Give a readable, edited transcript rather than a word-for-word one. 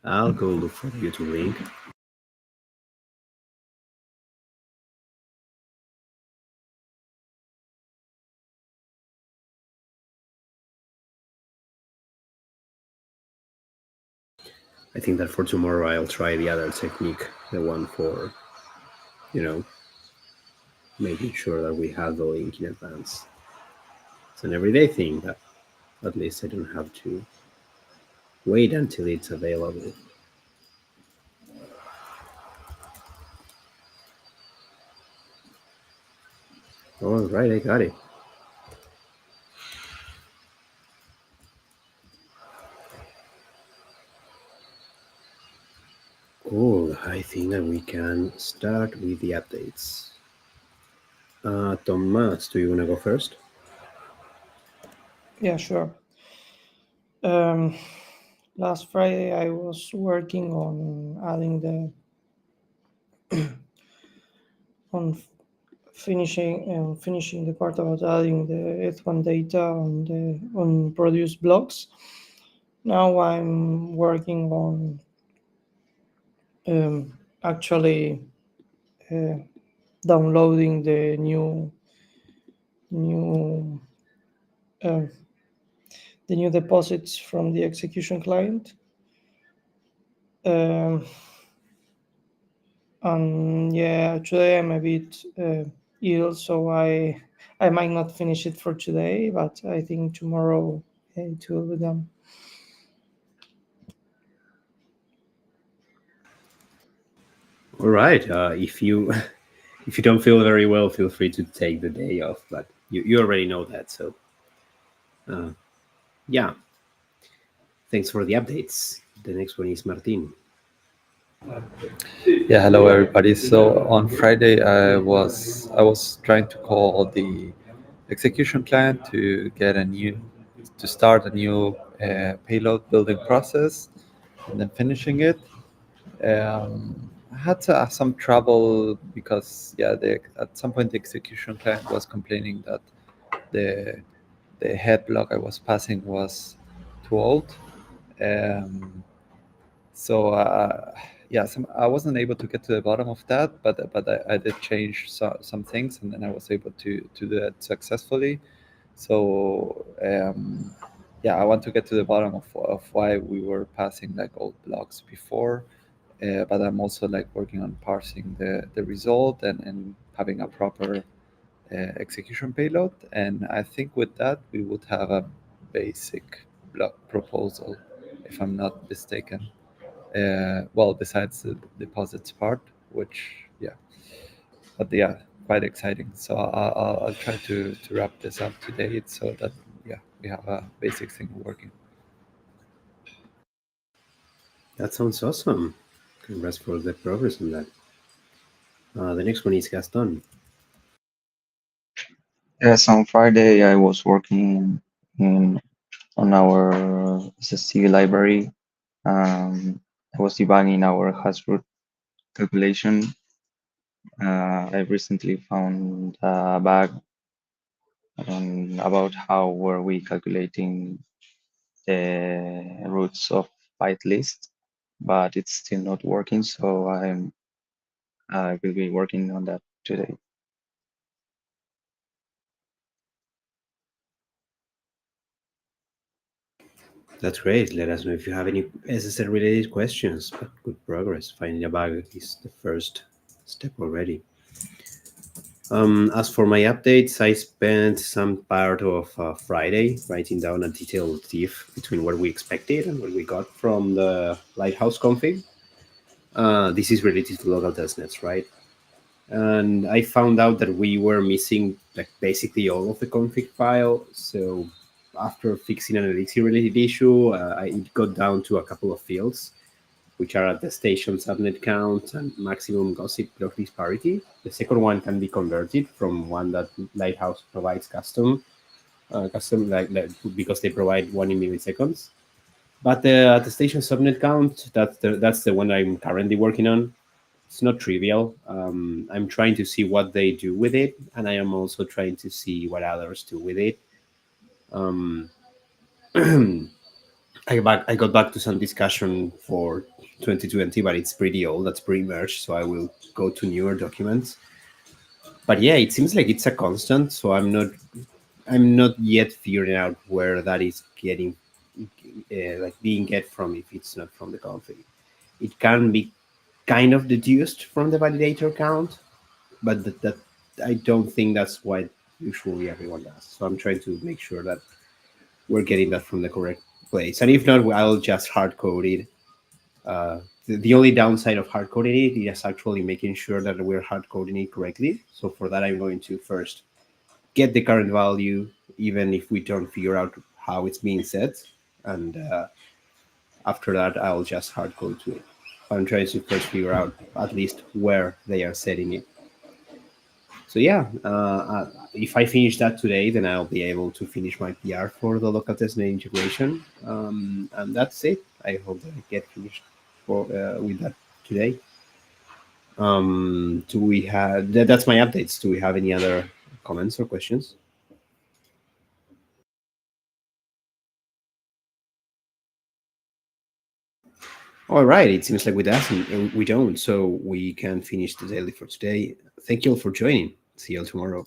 I'll go look for the YouTube link. I think that for tomorrow I'll try the other technique, the one for, making sure that we have the link in advance. It's an everyday thing, but at least I don't have to wait until it's available. All right, I got it. Cool. I think that we can start with the updates. Thomas, do you want to go first? Yeah, sure. Last Friday, I was working on adding on finishing the part about adding the Eth1 data on produced blocks. Now I'm working on actually uh, downloading new um, the new deposits from the execution client. And yeah, today I'm a bit ill, so I might not finish it for today, but I think tomorrow it will be done. All right. If you if you don't feel very well, feel free to take the day off. But you already know that, so yeah. Thanks for the updates. The next one is Martin. Yeah, hello everybody. So on Friday, I was trying to call the execution client to start a new payload building process, and then finishing it. I had some trouble because at some point the execution client was complaining that the the head block I was passing was too old. Um, so I wasn't able to get to the bottom of that, but I did change some things, and then I was able to do that successfully. So I want to get to the bottom of why we were passing like old blocks before. But I'm also like working on parsing the result and having a proper execution payload. And I think with that we would have a basic block proposal, if I'm not mistaken. Well, besides the deposits part, which quite exciting. So I'll try to wrap this up today so that we have a basic thing working. That sounds awesome. Congrats for the progress on that. The next one is Gaston. Yes, on Friday I was working in on our SST library. I was debugging our hash root calculation. I recently found a bug about how were we calculating the roots of byte list, but it's still not working. So I will be working on that today. That's great. Let us know if you have any SSL related questions. But good progress. Finding a bug is the first step already. As for my updates, I spent some part of Friday writing down a detailed diff between what we expected and what we got from the Lighthouse config. This is related to local testnets, right? And I found out that we were missing like basically all of the config file. So after fixing an Elixir related issue, it got down to a couple of fields, which are attestation subnet count and maximum gossip block disparity. The second one can be converted from one that Lighthouse provides custom because they provide 1 in milliseconds. But the attestation subnet count, that's the one I'm currently working on. It's not trivial. I'm trying to see what they do with it, and I am also trying to see what others do with it. I got back to some discussion for 2020, but it's pretty old. That's pre-merged, so I will go to newer documents. But yeah, it seems like it's a constant. So I'm not yet figuring out where that is getting like being get from if it's not from the config. It can be kind of deduced from the validator count, but that I don't think that's what usually everyone does. So I'm trying to make sure that we're getting that from the correct place. And if not, I'll just hard code it. The only downside of hard coding it is actually making sure that we're hard coding it correctly. So for that, I'm going to first get the current value, even if we don't figure out how it's being set. And after that, I'll just hard code to it. I'm trying to first figure out at least where they are setting it. So yeah, if I finish that today, then I'll be able to finish my PR for the local testnet integration, and that's it. I hope that I get finished for with that today. Do we have that's my updates? Do we have any other comments or questions? All right, it seems like we doesn't, we don't, so we can finish the daily for today. Thank you all for joining. See you all tomorrow.